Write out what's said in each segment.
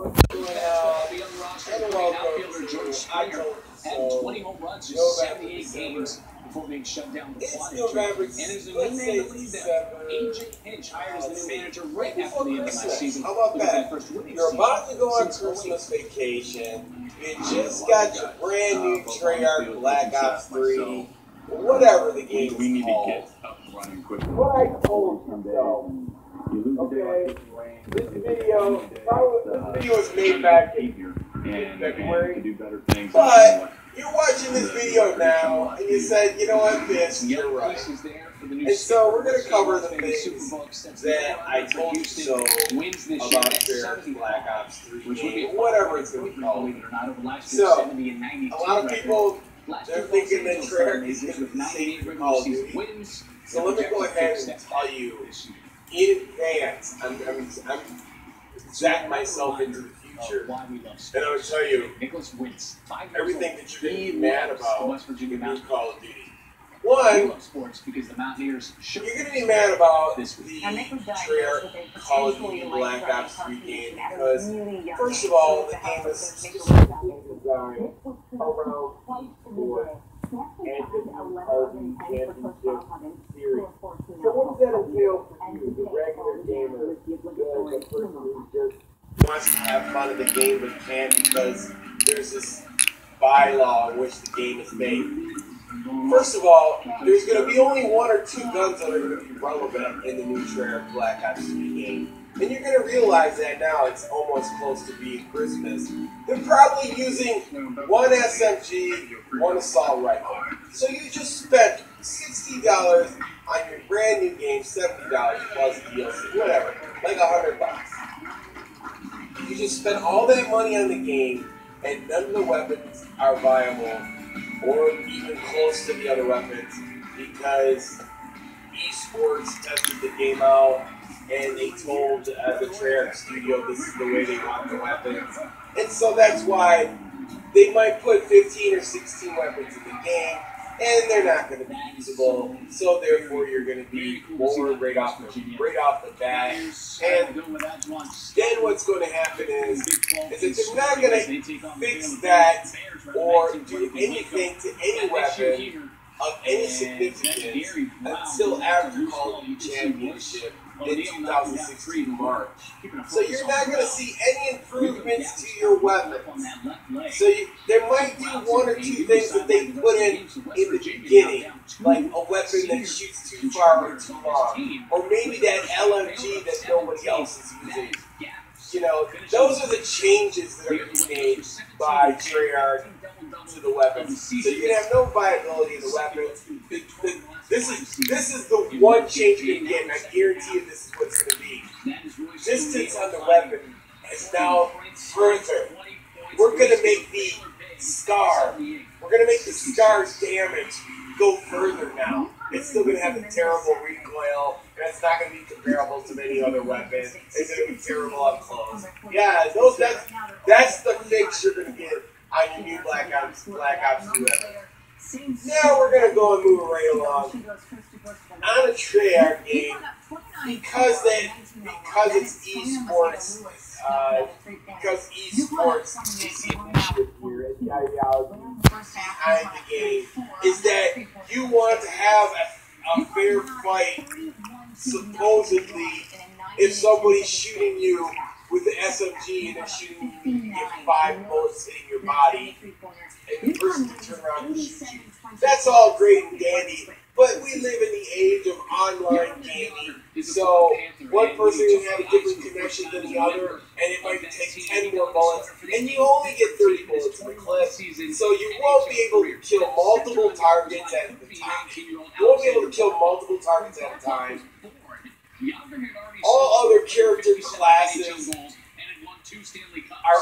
Outfielder George Springer had 20 home runs in 78 games before being shut down with quad injury. And as a new man to lead them, AJ Hinch hired as the new manager right after the end of last season. How about that? You're about to go on Christmas vacation. You just got your brand new Treyarch Black Ops 3, whatever the game is called. We need to get up and running quickly. What I told you though. Okay, this video was made back in February, but you're watching this video now, and you said, you know what, Vince, you're right. And so we're going to cover the things that I told you so about Treyarch Black Ops 3 game, whatever it's going to be called. So, a lot of people, they're thinking that Treyarch is going to be the same for Call of Duty. So let me go ahead and tell you, in advance, I'm setting myself into the future, and I'm going to tell you everything that you're going to be mad about in Call of Duty. One, you're going to be mad about the Treyarch Call of Duty Black Ops 3 game because, first of all, the game is specifically designed around esports and the Call of Duty Championship series. So what does that entail for you, the regular gamer, the person who just wants to have fun in the game but can't because there's this bylaw in which the game is made? First of all, there's going to be only one or two guns that are going to be relevant in the new Treyarch Black Ops 3 game. And you're going to realize that now it's almost close to being Christmas. They're probably using one SMG, one assault rifle. So you just spent $60 on your brand new game, $70 plus DLC, whatever, like $100. You just spent all that money on the game, and none of the weapons are viable or even close to the other weapons because esports tested the game out and they told the Treyarch studio this is the way they want the weapons. And so that's why they might put 15 or 16 weapons in the game and they're not going to be usable. So therefore you're going to be bored right off the bat. And then what's going to happen is that they're not going to fix that or do anything to any weapon of any significance until after Call of Duty Championship in 2016 March. So you're not going to see any improvements to your weapons. So there might be one or two things that they put in the beginning, like a weapon that shoots too far or too long, or maybe that LMG that nobody else is using. You know, those are the changes that are being made by Treyarch to the weapons. So you're going to have no viability in the weapons. This is the one change you can get, and I guarantee you this is what's going to be. Distance on the weapon is now further. We're going to make the SCAR, damage go further now. It's still going to have the terrible recoil, and it's not going to be comparable to many other weapons. It's going to be terrible up close. Yeah, that's the fix you're going to get on your new Black Ops 2 weapon. Now we're going to go and move right along. On a Treyarch game, because it's esports, because esports is the initiative here, the ideology behind the game, is that you want to have a fair fight, supposedly, if somebody's shooting you with the SMG and they're shooting you, you get 5 bullets hitting your body, and the person can turn around and shoot you. That's all great and dandy, but we live in the age of online gaming, so one person can have a different connection than the other, and it might take 10 more bullets, and you only get 30 bullets in the clip, so you won't be able to kill multiple targets at a time. You won't be able to kill multiple targets at a time. All other character classes are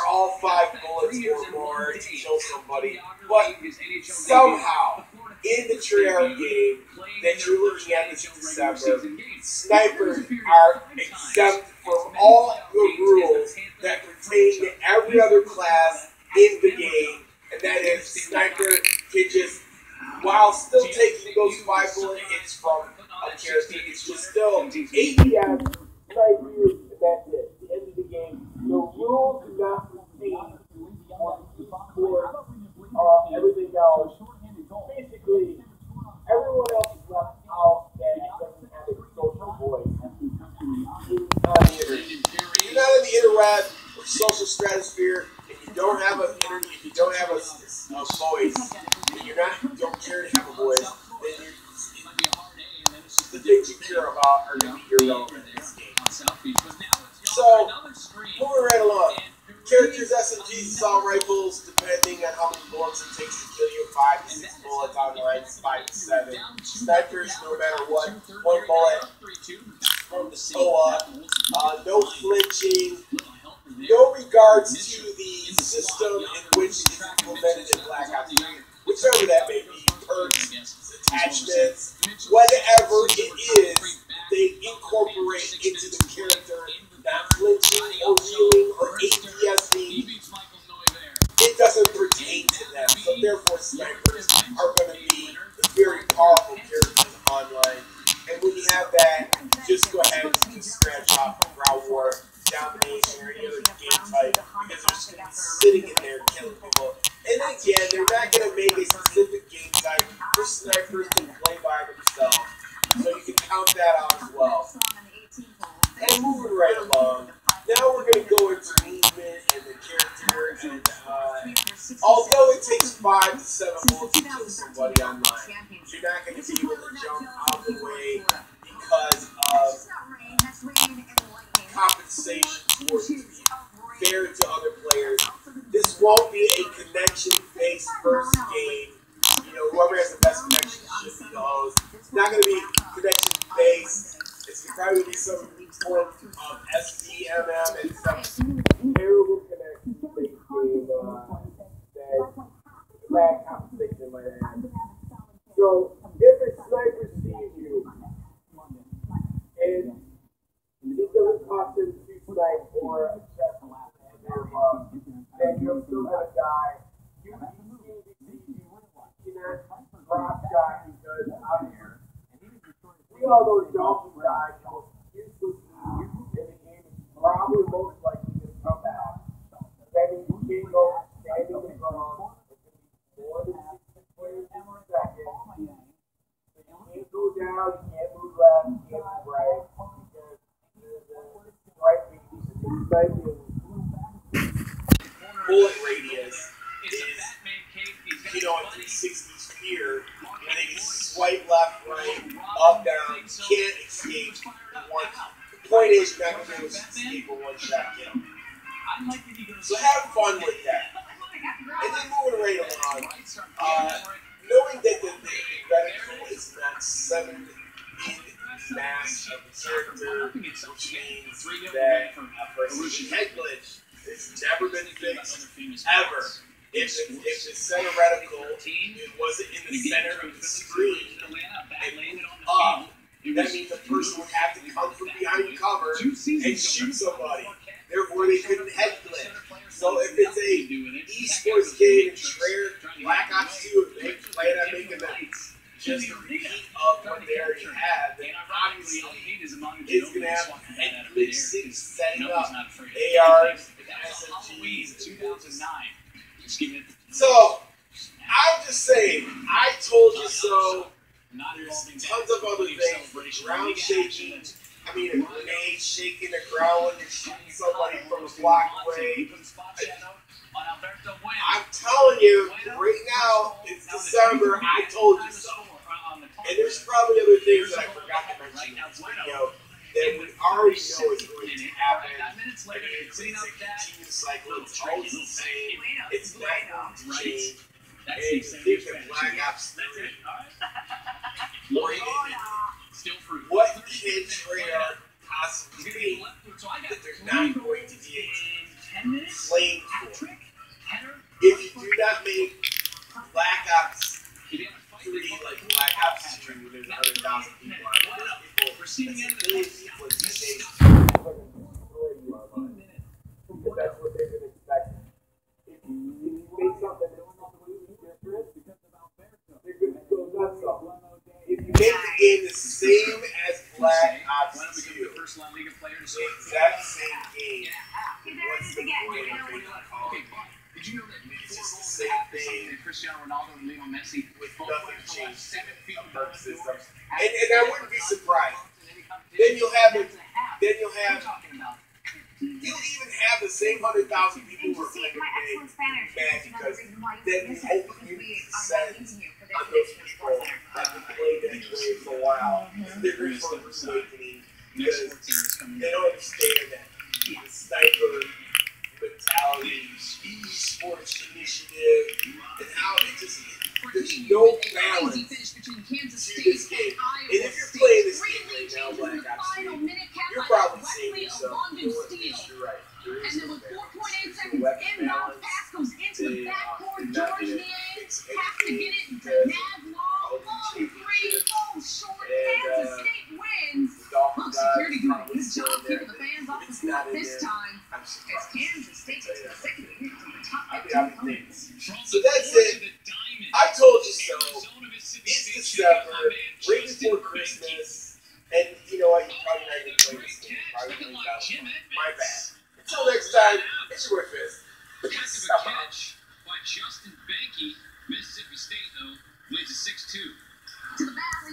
all 5 bullets or more to kill somebody, but somehow, in the Treyarch game that you're looking at this December, snipers are exempt from all the rules that pertain to every other class in the game, and that is sniper can just, while still taking those 5 bullet hits from a character, it's just still ADS, snipers, and that's it. The end of the game. The rules do not interweb or social stratosphere, if you don't have an internet, if you don't have a voice, and you don't care to have a voice, then the things you care about are going to be irrelevant in this game. So, moving right along. Characters, SMGs, assault rifles, depending on how many bullets it takes to kill you, 5 to 6 bullets online, 5 to 7. Snipers, no matter what, 1 bullet from the toe up, no flinching, no regards to the system in which it's implemented in Black Ops 3, whichever that may be, perks, attachments, whatever it is, they incorporate into the character, not flinching or reeling or ADSing. It doesn't pertain to them, so therefore snipers are going to be very powerful characters online. And when you have that, just go ahead and just scratch off Ground War, Domination, or any other game type, because they're just going to be sitting in there killing people. And again, they're not going to make a specific game type for snipers to play by themselves. So you can count that out as well. And moving right along, now we're going to go into movement and the character, and although it takes 5 to 7 bullets to kill somebody online, you're not going to be able to jump out the way because of compensation for it to be fair to other players. This won't be a connection-based first game. You know, whoever has the best connection should be the host. It's not going to be connection-based. It's probably going to be some form of SDMM and some terrible connection-based game that Black competition might have. So, if a sniper sees you, and it doesn't cost him 2 snipes or a chest and their then you're still going to die. You cannot drop shot because out here. We all know Dolphin died most uselessly in the game is probably most likely going to come back. That means you can't go standing on the ground. It's going to be more than 60 frames per second. So you can't go down, you can't move left, you can't move right. Because the right beat is bullet radius is, you know, in 360 sphere, and they can swipe left, right, up, down, you can't escape one. The point is, you're not going to be able to escape a one-shot kill. So have fun with that. And then moving right along, knowing that the reticle is not 7 in mass of the character, which means that a precision head glitch has never been fixed, ever. If the center reticle it wasn't in the center of the screen and moved up, that means the person would have to come from behind cover and shoot somebody. Therefore, they couldn't head glitch. So if it's a esports game in Treyarch, Black Ops 2, if they plan on making that just a repeat of what they already had, then obviously it's going to have head glitch 6 setting up ARs, SMGs, 2009. So, I'm just saying, I told you so. There's tons of other things. Ground shaking. I mean, a grenade shaking the ground when you're shooting somebody from a block away. I'm telling you, right now, it's December, I told you so. And there's probably other things that I forgot to mention in this video that we already know is going to happen. I mean, it's a continuous cycle. It's always the same. It's not going to change. And you think that Black Ops 3, what can Treyarch possibly be that there's not going to be a flame for? If you do not make Black Ops 3 like Black Ops 2, there's 100,000 people on it. There's people, that's a million people in 10 days. Because that's what they've been expecting. If you make something that's completely different, they're going to go nuts off. If you make the game the same as Black Ops 2, the exact same game, what's the point of making a call? Did you know that it's just the same thing Cristiano Ronaldo and Lionel Messi with nothing changed in the perk system? And I wouldn't be surprised. Then you'll even have same 100,000 people who are See, playing my excellent Spanish mad is another because reason why then you the whole because community we are descends using you for on this those people that have played that way for a while. They're going to awakening because they don't understand that the sniper mentality, esports initiative, and how it just there's no balance between Kansas to State this game. and Iowa And if you're State. playing this Three game lead right now, changes in Black the Ops final 3, minute, capped you're by probably Wesley saying to of yourself, London you know what, Steel. yes, you're right. There is And then no with balance. 4.8 The seconds weapon inbound balance, pass comes into the backcourt. not George it. Niang It's has to get it to because Nav Long. of Long the three, falls short. And, Kansas State wins. the Dolphins Look, security doing a probably good still job in there, keeping the fans off the it's court not in this there. time. I'm As surprised. Kansas State takes the second hit to the top I'll be 15 optimistic. opponents. So that's it. I told you so. It's December, right before Christmas, and you know what? You're probably not even playing this game. Probably playing my bad. Until next time, it's your boy Fizz. Pass of a catch by Justin Banky. Mississippi State, though, leads to 6-2. To the Valley.